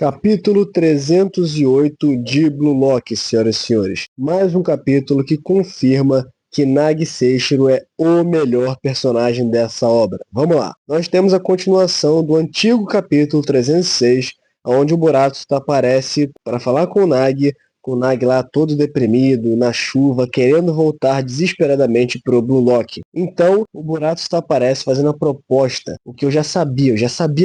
Capítulo 308 de Blue Lock, senhoras e senhores. Mais um capítulo que confirma que Nagi Seishiro é o melhor personagem dessa obra. Vamos lá. Nós temos a continuação do antigo capítulo 306, onde o Boruto aparece para falar com o Nagi lá todo deprimido, na chuva, querendo voltar desesperadamente pro Blue Lock. Então, o Boruto aparece fazendo a proposta, o que eu já sabia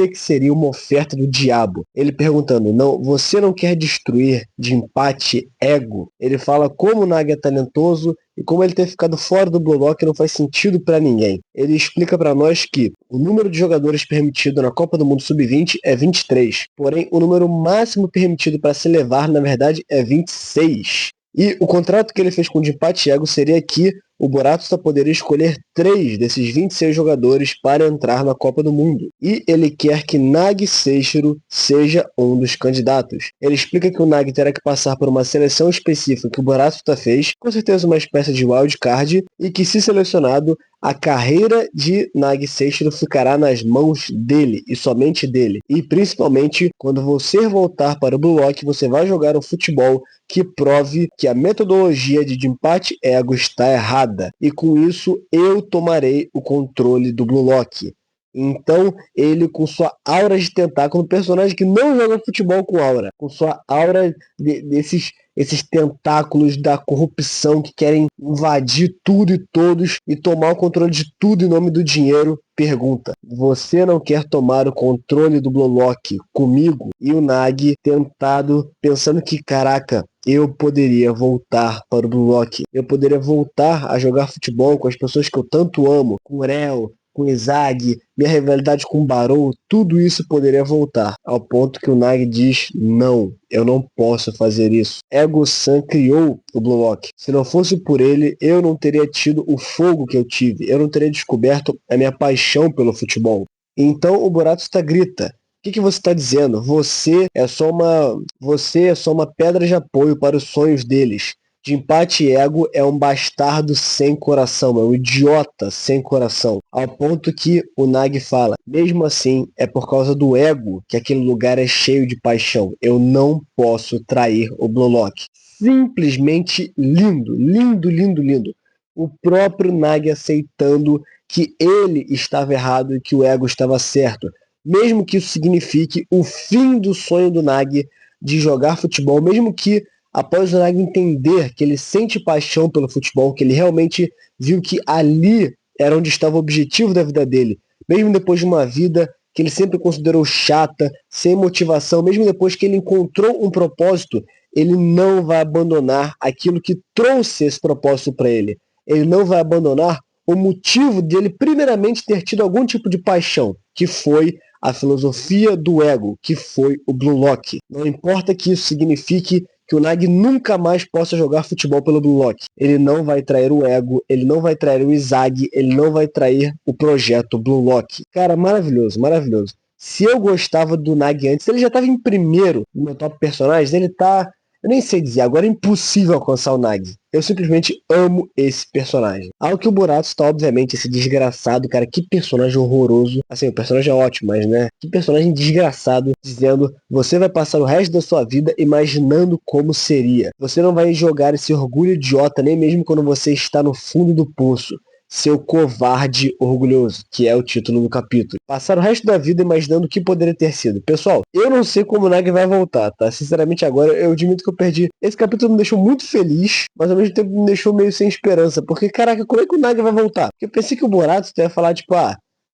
que seria uma oferta do diabo. Ele perguntando, não, você não quer destruir de empate ego? Ele fala como o Nagi é talentoso e como ele ter ficado fora do Blue Lock não faz sentido para ninguém. Ele explica para nós que o número de jogadores permitido na Copa do Mundo Sub-20 é 23, porém o número máximo permitido para se levar, na verdade, é 26. E o contrato que ele fez com o Jinpachi Ego seria que o Boruto só poderia escolher 3 desses 26 jogadores para entrar na Copa do Mundo. E ele quer que Nagi Seishiro seja um dos candidatos. Ele explica que o Nagi terá que passar por uma seleção específica que o Boruto fez, com certeza uma espécie de wildcard, e que se selecionado, a carreira de Nagi Seishiro ficará nas mãos dele, e somente dele. E principalmente, quando você voltar para o Blue Lock, você vai jogar um futebol que prove que a metodologia de Jinpachi Ego está errada. E com isso, eu tomarei o controle do Blue Lock. Então, ele com sua aura de tentáculo, um personagem que não joga futebol com aura, com sua aura esses tentáculos da corrupção que querem invadir tudo e todos e tomar o controle de tudo em nome do dinheiro, pergunta, você não quer tomar o controle do Blue Lock comigo? E o Nagi tentado, pensando que, caraca, eu poderia voltar para o Blue Lock, eu poderia voltar a jogar futebol com as pessoas que eu tanto amo, com o Reo, com o Izagi, minha rivalidade com o Barou, tudo isso poderia voltar, ao ponto que o Nagi diz, não, eu não posso fazer isso. Ego-san criou o Blue Lock. Se não fosse por ele, eu não teria tido o fogo que eu tive, eu não teria descoberto a minha paixão pelo futebol. Então o Boruto grita, o que você está dizendo? Você é só uma pedra de apoio para os sonhos deles. Jinpachi Ego é um bastardo sem coração, é um idiota sem coração. Ao ponto que o Nagi fala, mesmo assim, é por causa do ego que aquele lugar é cheio de paixão. Eu não posso trair o Blue Lock. Simplesmente lindo, lindo, lindo, lindo. O próprio Nagi aceitando que ele estava errado e que o ego estava certo. Mesmo que isso signifique o fim do sonho do Nagi de jogar futebol, mesmo que após o Nagi entender que ele sente paixão pelo futebol, que ele realmente viu que ali era onde estava o objetivo da vida dele, mesmo depois de uma vida que ele sempre considerou chata, sem motivação, mesmo depois que ele encontrou um propósito, ele não vai abandonar aquilo que trouxe esse propósito para ele. Ele não vai abandonar o motivo dele primeiramente ter tido algum tipo de paixão, que foi a filosofia do ego, que foi o Blue Lock. Não importa que isso signifique que o Nagi nunca mais possa jogar futebol pelo Blue Lock. Ele não vai trair o ego, ele não vai trair o Izagi, ele não vai trair o projeto Blue Lock. Cara, maravilhoso, maravilhoso. Se eu gostava do Nagi antes, ele já estava em primeiro no meu top personagens, ele tá... Eu nem sei dizer, agora é impossível alcançar o Nagi. Eu simplesmente amo esse personagem. Ao que o Boruto está, obviamente, esse desgraçado, cara, que personagem horroroso. Assim, o personagem é ótimo, mas, né, que personagem desgraçado, dizendo, você vai passar o resto da sua vida imaginando como seria. Você não vai jogar esse orgulho idiota, nem mesmo quando você está no fundo do poço. Seu covarde orgulhoso, que é o título do capítulo. Passar o resto da vida imaginando o que poderia ter sido. Pessoal, eu não sei como o Nagi vai voltar, tá? Sinceramente agora eu admito que eu perdi. Esse capítulo me deixou muito feliz, mas ao mesmo tempo me deixou meio sem esperança. Porque, caraca, como é que o Nagi vai voltar? Porque eu pensei que o Boruto ia falar, tipo,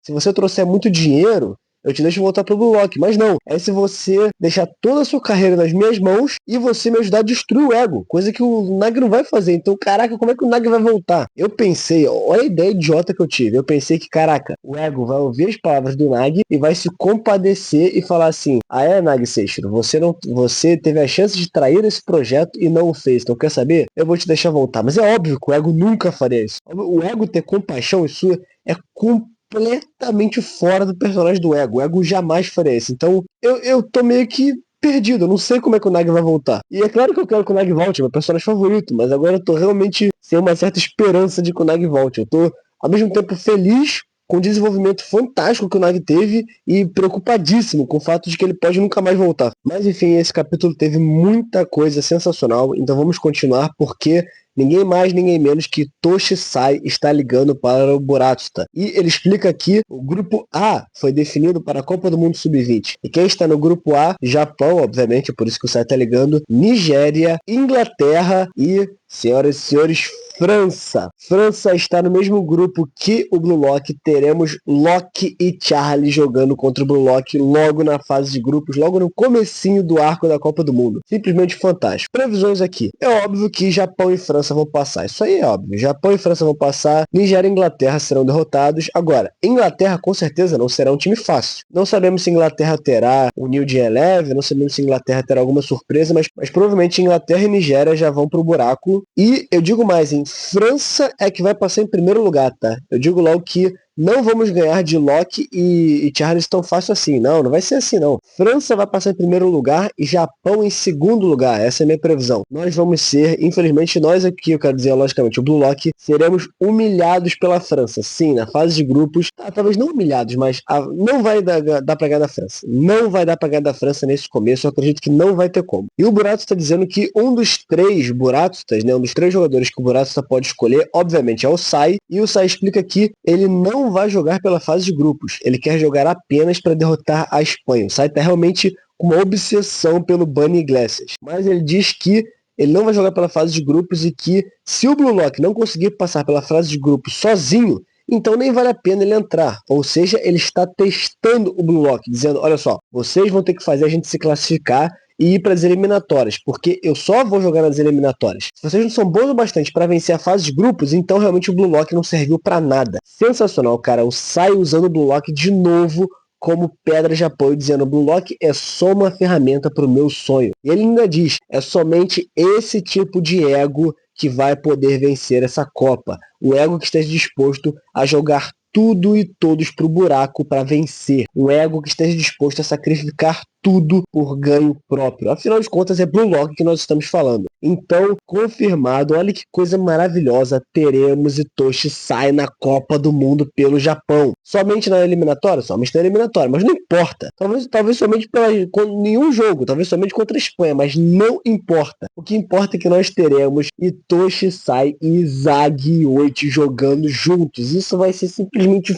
se você trouxer muito dinheiro, eu te deixo voltar pro Blue Lock. Mas não, é se você deixar toda a sua carreira nas minhas mãos e você me ajudar a destruir o ego. Coisa que o Nagi não vai fazer. Então, caraca, como é que o Nagi vai voltar? Eu pensei, olha a ideia idiota que eu tive. Eu pensei que, caraca, o ego vai ouvir as palavras do Nagi e vai se compadecer e falar assim, Nagi Seishiro, você teve a chance de trair esse projeto e não o fez. Então, quer saber? Eu vou te deixar voltar. Mas é óbvio que o ego nunca faria isso. O ego ter compaixão, isso é completamente fora do personagem do ego. O ego jamais faria isso. Então, eu tô meio que perdido. Eu não sei como é que o Nagi vai voltar. E é claro que eu quero que o Nagi volte, é meu personagem favorito, mas agora eu tô realmente sem uma certa esperança de que o Nagi volte. Eu tô, ao mesmo tempo, feliz com o desenvolvimento fantástico que o Nagi teve e preocupadíssimo com o fato de que ele pode nunca mais voltar. Mas enfim, esse capítulo teve muita coisa sensacional, então vamos continuar porque ninguém mais, ninguém menos que Toshisai está ligando para o Buratsuta. E ele explica que o grupo A foi definido para a Copa do Mundo Sub-20. E quem está no grupo A? Japão, obviamente, por isso que o Sai está ligando. Nigéria, Inglaterra e, senhoras e senhores, França. França está no mesmo grupo que o Blue Lock. Teremos Loki e Charlie jogando contra o Blue Lock logo na fase de grupos, logo no comecinho do arco da Copa do Mundo. Simplesmente fantástico. Previsões aqui. É óbvio que Japão e França vão passar. Isso aí é óbvio. Japão e França vão passar. Nigéria e Inglaterra serão derrotados. Agora, Inglaterra com certeza não será um time fácil. Não sabemos se Inglaterra terá o New de Eleven, não sabemos se Inglaterra terá alguma surpresa, mas provavelmente Inglaterra e Nigéria já vão pro buraco. E eu digo mais, hein? França é que vai passar em primeiro lugar, tá? Eu digo logo que não vamos ganhar de Loki e Charles tão fácil assim. Não vai ser assim não. França vai passar em primeiro lugar e Japão em segundo lugar. Essa é a minha previsão. Nós vamos ser, infelizmente, nós aqui, eu quero dizer, logicamente, o Blue Lock, seremos humilhados pela França. Sim, na fase de grupos, talvez não humilhados, mas não vai dar pra ganhar da França. Não vai dar pra ganhar da França nesse começo. Eu acredito que não vai ter como. E o Burato está dizendo que um dos três Buratstas, né, um dos três jogadores que o Burato pode escolher, obviamente, é o Sai. E o Sai explica que ele não vai jogar pela fase de grupos. Ele quer jogar apenas para derrotar a Espanha. O Sai está realmente com uma obsessão pelo Bunny Iglesias. Mas ele diz que ele não vai jogar pela fase de grupos e que se o Blue Lock não conseguir passar pela fase de grupos sozinho, então nem vale a pena ele entrar. Ou seja, ele está testando o Blue Lock, dizendo, olha só, vocês vão ter que fazer a gente se classificar e ir para as eliminatórias, porque eu só vou jogar nas eliminatórias. Se vocês não são bons o bastante para vencer a fase de grupos, então realmente o Blue Lock não serviu para nada. Sensacional, cara. O Sai usando o Blue Lock de novo como pedra de apoio, dizendo: o Blue Lock é só uma ferramenta para o meu sonho. E ele ainda diz: é somente esse tipo de ego que vai poder vencer essa Copa. O ego que esteja disposto a jogar tudo e todos para o buraco para vencer. Um ego que esteja disposto a sacrificar tudo por ganho próprio. Afinal de contas, é Blue Lock que nós estamos falando. Então, confirmado, olha que coisa maravilhosa, teremos Itoshi Sai na Copa do Mundo pelo Japão. Somente na eliminatória? Somente na eliminatória, mas não importa. Talvez somente com nenhum jogo, talvez somente contra a Espanha, mas não importa. O que importa é que nós teremos Itoshi Sai e Izagi Oichi jogando juntos. Isso vai ser simplesmente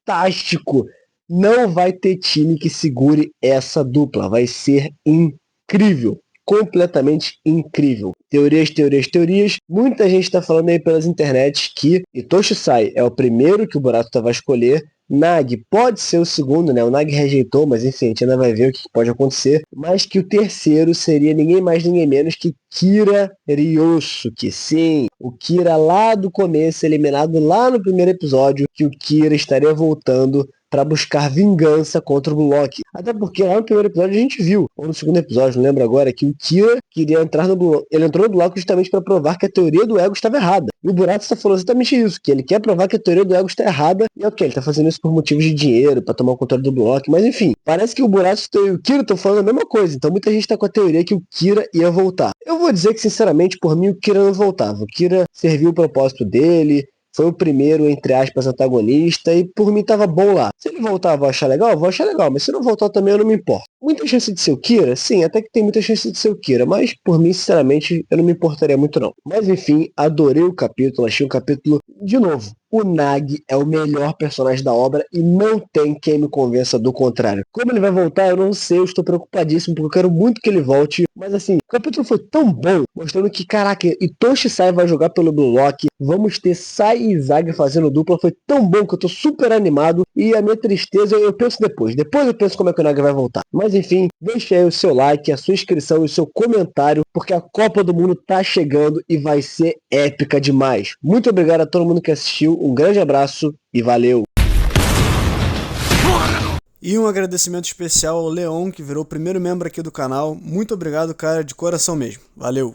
fantástico. Não vai ter time que segure essa dupla. Vai ser incrível. Completamente incrível. Teorias. Muita gente está falando aí pelas internet que Itoshi Sai é o primeiro que o Burato vai escolher. Nagi pode ser o segundo, né? O Nagi rejeitou, mas enfim, a gente ainda vai ver o que pode acontecer. Mas que o terceiro seria ninguém mais, ninguém menos que Kira Ryosuke. Sim, o Kira lá do começo, eliminado lá no primeiro episódio, que o Kira estaria voltando para buscar vingança contra o Blue Lock. Até porque lá no primeiro episódio a gente viu, ou no segundo episódio, não lembro agora, que o Kira queria entrar no Blue Lock. Ele entrou no Blue Lock justamente para provar que a teoria do ego estava errada. E o Burato falou exatamente isso, que ele quer provar que a teoria do ego está errada, e ok, ele está fazendo isso por motivos de dinheiro, para tomar o controle do Blue Lock, mas enfim, parece que o Burato e o Kira estão falando a mesma coisa, então muita gente está com a teoria que o Kira ia voltar. Eu vou dizer que, sinceramente, por mim, o Kira não voltava. O Kira serviu o propósito dele, foi o primeiro, entre aspas, antagonista, e por mim tava bom lá. Se ele voltar, eu vou achar legal, mas se não voltar também eu não me importo. Muita chance de ser o Kira? Sim, até que tem muita chance de ser o Kira, mas por mim, sinceramente, eu não me importaria muito não. Mas enfim, adorei o capítulo, achei um capítulo, de novo, o Nagi é o melhor personagem da obra e não tem quem me convença do contrário. Como ele vai voltar, eu não sei, eu estou preocupadíssimo porque eu quero muito que ele volte. Mas assim, o capítulo foi tão bom, mostrando que, caraca, Itoshi Sai vai jogar pelo Blue Lock, vamos ter Sai e Izagi fazendo dupla, foi tão bom que eu tô super animado e a minha tristeza eu penso depois eu penso como é que o Nagi vai voltar. Mas enfim, deixa aí o seu like, a sua inscrição e o seu comentário, porque a Copa do Mundo tá chegando e vai ser épica demais. Muito obrigado a todo mundo que assistiu, um grande abraço e valeu! E um agradecimento especial ao Leon, que virou o primeiro membro aqui do canal. Muito obrigado, cara, de coração mesmo. Valeu!